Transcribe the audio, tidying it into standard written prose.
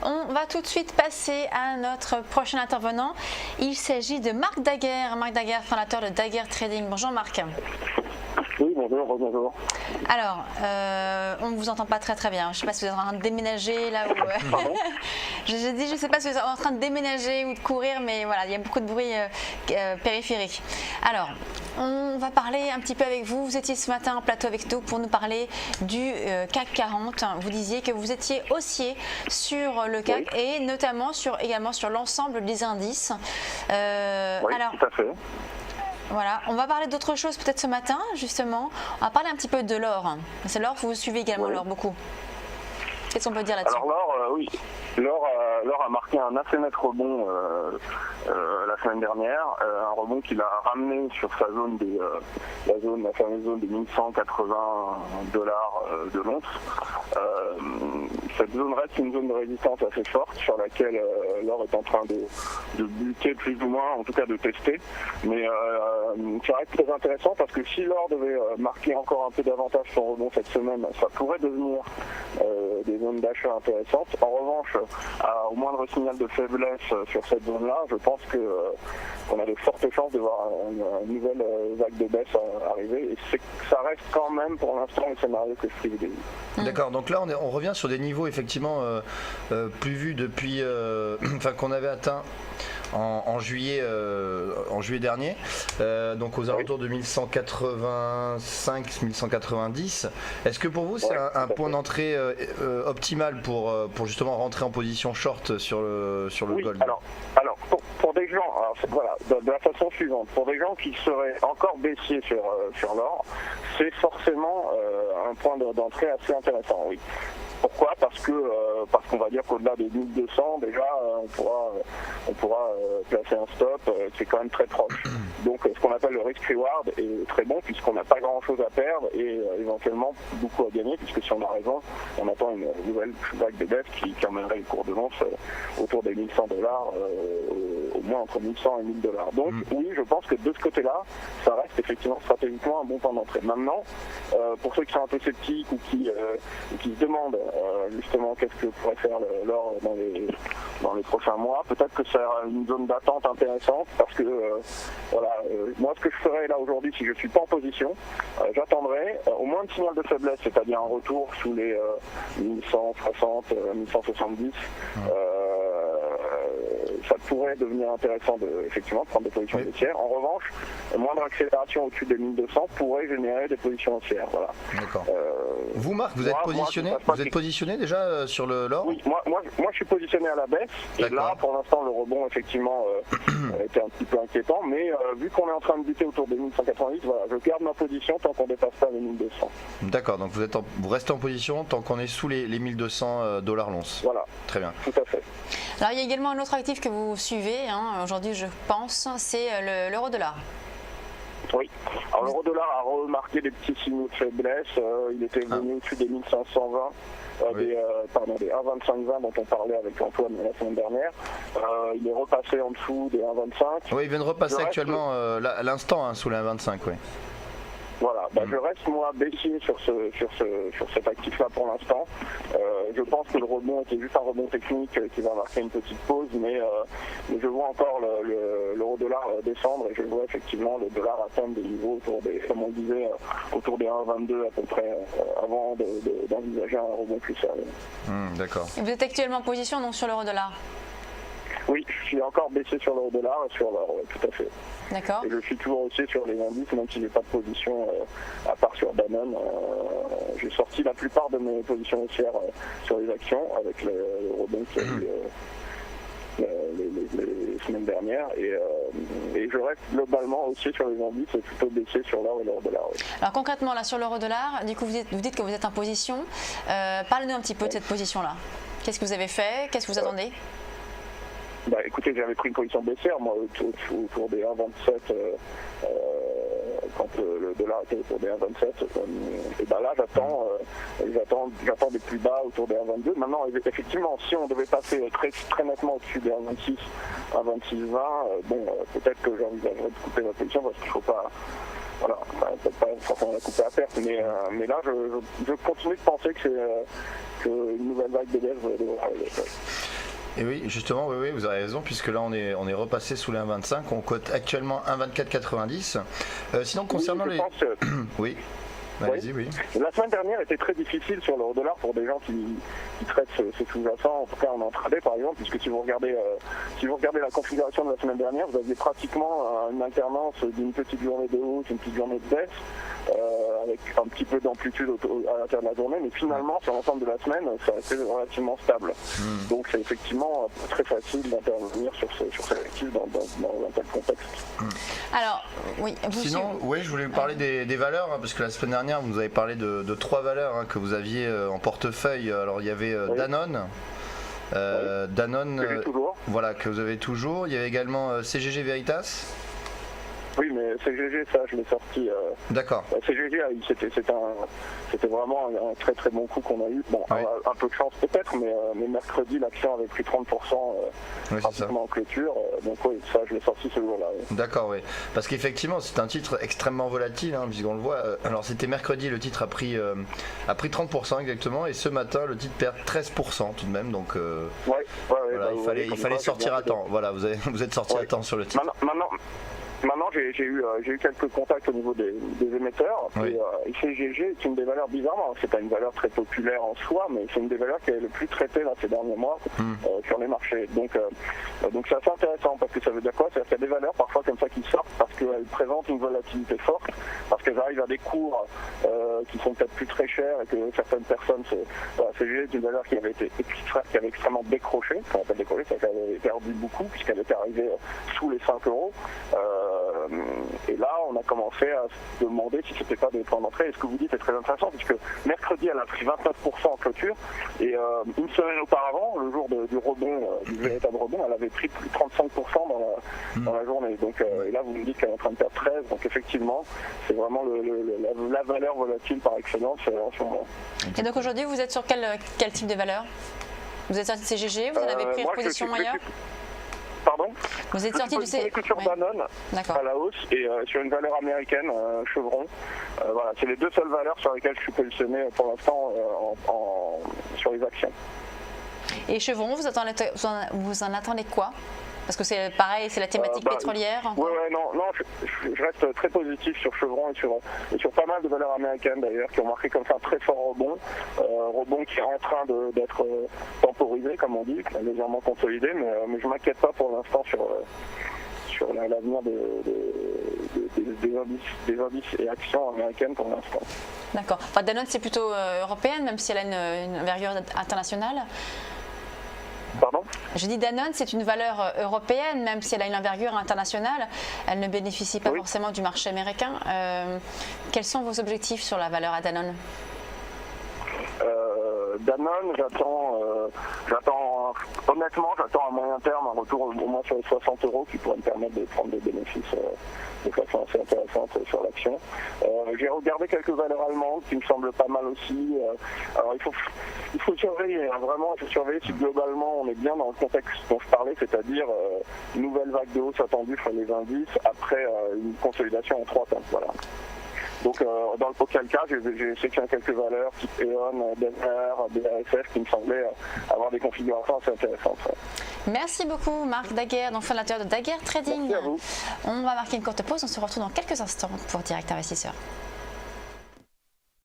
On va tout de suite passer à notre prochain intervenant. Il s'agit de Marc Daguerre. Marc Daguerre, fondateur de Daguerre Trading. Bonjour Marc. Oui, bonjour. Alors, on ne vous entend pas très bien. Je ne sais pas si vous êtes en train de déménager là où... je ne sais pas si vous êtes en train de déménager ou de courir, mais voilà, il y a beaucoup de bruit périphérique. Alors, on va parler un petit peu avec vous. Vous étiez ce matin en plateau avec nous pour nous parler du CAC 40. Vous disiez que vous étiez haussier sur le CAC et notamment également sur l'ensemble des indices. Oui, alors, tout à fait. Voilà, on va parler d'autre chose peut-être ce matin, justement. On va parler un petit peu de l'or. C'est l'or, vous suivez également l'or beaucoup. Qu'est-ce qu'on peut dire là-dessus? Alors l'or, oui. L'or a marqué un assez net rebond la semaine dernière, un rebond qu'il a ramené sur sa zone la fameuse zone des 1180 dollars de l'once. Cette zone reste une zone de résistance assez forte sur laquelle l'or est en train de buter plus ou moins, en tout cas de tester. Mais ça reste très intéressant parce que si l'or devait marquer encore un peu davantage son rebond cette semaine, ça pourrait devenir des zones d'achat intéressantes. En revanche, au moindre signal de faiblesse sur cette zone-là, je pense qu'on a de fortes chances de voir une nouvelle vague de baisse arriver. Et ça reste quand même pour l'instant le scénario que je privilégie. D'accord, donc là on revient sur des niveaux effectivement plus vus depuis, qu'on avait atteint en juillet dernier, donc aux alentours de 1185, 1190. Est-ce que pour vous c'est un point d'entrée optimal pour justement rentrer en position short sur le gold? Alors pour des gens, de la façon suivante, pour des gens qui seraient encore baissiers sur l'or, c'est forcément un point d'entrée assez intéressant, oui. Pourquoi ? Parce qu'on va dire qu'au-delà des 1200, déjà, on pourra placer un stop qui est quand même très proche. Donc, ce qu'on appelle le risk-reward est très bon puisqu'on n'a pas grand-chose à perdre et éventuellement beaucoup à gagner, puisque si on a raison, on attend une nouvelle vague de baisse qui emmènerait le cours de l'once autour des 1100 dollars, au moins entre 1100 et 1000 dollars. Donc, oui, je pense que de ce côté-là, ça reste effectivement stratégiquement un bon point d'entrée. Maintenant, pour ceux qui sont un peu sceptiques ou qui se demandent justement qu'est-ce que pourrait faire l'or dans les prochains mois, peut-être que c'est une zone d'attente intéressante parce que moi ce que je ferais là aujourd'hui si je suis pas en position, j'attendrai au moins de signal de faiblesse, c'est-à-dire un retour sous les 1160, 1170. Ça pourrait devenir intéressant de prendre des positions baissières. En revanche, moindre accélération au-dessus des 1200 pourrait générer des positions haussières. Voilà. D'accord. Vous Marc, vous êtes positionné déjà sur l'or? Oui, moi je suis positionné à la baisse. Et là, pour l'instant, le rebond effectivement était un petit peu inquiétant. Mais vu qu'on est en train de buter autour des 1190, voilà, je garde ma position tant qu'on ne dépasse pas les 1200. D'accord, donc vous restez en position tant qu'on est sous les 1200 dollars l'once. Voilà. Très bien. Tout à fait. Alors il y a également un autre actif que vous suivez aujourd'hui, je pense, c'est l'euro-dollar. Oui. Alors l'euro-dollar a remarqué des petits signaux de faiblesse. Il était venu au-dessus des 1520. Des 1,2520 dont on parlait avec Antoine la semaine dernière. Il est repassé en dessous des 1,25. Oui, il vient de repasser actuellement à l'instant sous les 1,25. Oui. Voilà, je reste moi baissier sur cet actif-là pour l'instant. Je pense que le rebond était juste un rebond technique qui va marquer une petite pause, mais je vois encore l'euro-dollar descendre et je vois effectivement le dollar atteindre des niveaux autour des, comme on disait, autour des 1,22 à peu près, avant d'envisager un rebond plus sérieux. D'accord. Vous êtes actuellement en position donc sur l'euro-dollar? Oui, je suis encore baissé sur l'euro-dollar et sur l'or, tout à fait. D'accord. Et je suis toujours aussi sur les indices, même si j'ai pas de position à part sur Danone. J'ai sorti la plupart de mes positions haussières sur les actions avec le rebond qu'il y a eu les semaines dernières. Et je reste globalement aussi sur les indices et plutôt baissé sur l'or et l'euro-dollar. Oui. Alors concrètement, là sur l'euro-dollar, du coup vous dites que vous êtes en position. Parlez-nous un petit peu de cette position-là. Qu'est-ce que vous avez fait? Qu'est-ce que vous attendez? Écoutez, j'avais pris une position baissière, moi, autour des 1,27, quand le dollar était autour des 1,27. Et là, j'attends des plus bas autour des 1,22. Maintenant, effectivement, si on devait passer très nettement au-dessus des 1,26, 1,26,20, peut-être que j'envisagerais de couper ma position parce qu'il ne voilà, peut-être pas forcément la couper à perte, mais là je continue de penser que c'est qu'une nouvelle vague de baisse devrait arriver. Et oui, justement, oui, vous avez raison, puisque là on est repassé sous les 1,25, on cote actuellement 1,2490. Sinon concernant oui, les... pense que... Oui. Allez-y, oui. La semaine dernière était très difficile sur l'euro-dollar pour des gens qui traitent ce sous-jacent, en tout cas en intraday par exemple, puisque si vous regardez la configuration de la semaine dernière, vous aviez pratiquement une alternance d'une petite journée de hausse, une petite journée de baisse, avec un petit peu d'amplitude à l'intérieur de la journée, mais finalement sur l'ensemble de la semaine, ça a été relativement stable. Donc c'est effectivement très facile d'intervenir sur ces actifs dans un tel contexte. Alors, oui. Sinon, oui, je voulais vous parler des valeurs, hein, parce que la semaine dernière, vous nous avez parlé de 3 valeurs, hein, que vous aviez en portefeuille. Alors, il y avait Danone. Danone, voilà, que vous avez toujours. Il y avait également CGG Veritas. Oui, mais CGG, ça, je l'ai sorti. D'accord. CGG, c'était vraiment un très très bon coup qu'on a eu. Bon, un peu de chance peut-être, mais mercredi, l'action avait pris 30% pratiquement en clôture. Donc oui, ça, je l'ai sorti ce jour-là. Oui. D'accord, oui. Parce qu'effectivement, c'est un titre extrêmement volatile, hein, puisqu'on le voit. Alors, c'était mercredi, le titre a pris 30% exactement, et ce matin, le titre perd 13% tout de même. Donc, voilà, il fallait sortir à temps. Voilà, vous êtes sorti à temps sur le titre. Maintenant, j'ai eu quelques contacts au niveau des émetteurs. Oui. Et CGG est une des valeurs, bizarrement, c'est pas une valeur très populaire en soi, mais c'est une des valeurs qui est le plus traitée là, ces derniers mois sur les marchés. Donc c'est assez intéressant, parce que ça veut dire quoi? C'est-à-dire qu'il y a des valeurs parfois comme ça qui sortent parce qu'elles présentent une volatilité forte, parce qu'elles arrivent à des cours qui sont peut-être plus très chers et que certaines personnes... CGG est une valeur qui avait extrêmement décroché, qu'on appelle décroché, c'est-à-dire qu'elle avait perdu beaucoup puisqu'elle était arrivée sous les 5 €. Et là, on a commencé à se demander si c'était pas des points d'entrée. Et ce que vous dites est très intéressant, puisque mercredi, elle a pris 29% en clôture. Et une semaine auparavant, le jour du rebond, du véritable rebond, elle avait pris plus de 35% dans la journée. Donc, et là, vous me dites qu'elle est en train de perdre 13%. Donc, effectivement, c'est vraiment la valeur volatile par excellence en ce moment. Et donc, aujourd'hui, vous êtes sur quel type de valeur? Vous êtes sorti de CGG? Vous en avez pris une position ailleurs? Pardon? Vous êtes sorti du sur Danone à la hausse et sur une valeur américaine, Chevron. Voilà, c'est les deux seules valeurs sur lesquelles je suis positionné pour l'instant sur les actions. Et Chevron, vous en attendez quoi? Parce que c'est pareil, c'est la thématique pétrolière. Oui, non, je reste très positif sur Chevron et sur pas mal de valeurs américaines d'ailleurs qui ont marqué comme ça un très fort rebond qui est en train d'être temporisé, comme on dit, légèrement consolidé, mais je m'inquiète pas pour l'instant sur l'avenir des indices et actions américaines pour l'instant. D'accord. Enfin, Danone, c'est plutôt européenne, même si elle a une envergure internationale. Pardon? Je dis Danone, c'est une valeur européenne, même si elle a une envergure internationale. Elle ne bénéficie pas forcément du marché américain. Quels sont vos objectifs sur la valeur à Danone? Danone, honnêtement, j'attends à moyen terme un retour au moins sur les 60 € qui pourrait me permettre de prendre des bénéfices de façon assez intéressante sur l'action. J'ai regardé quelques valeurs allemandes qui me semblent pas mal aussi. Alors il faut surveiller, hein, vraiment, il faut surveiller si globalement on est bien dans le contexte dont je parlais, c'est-à-dire une nouvelle vague de hausse attendue sur les indices après une consolidation en 3 temps. Voilà. Donc auquel cas, j'ai sélectionné quelques valeurs type E.ON, Denner, BASF qui me semblaient avoir des configurations assez intéressantes. Ouais. Merci beaucoup Marc Daguerre, donc fondateur de Daguerre Trading. Merci à vous. On va marquer une courte pause, on se retrouve dans quelques instants pour Direct Investisseur.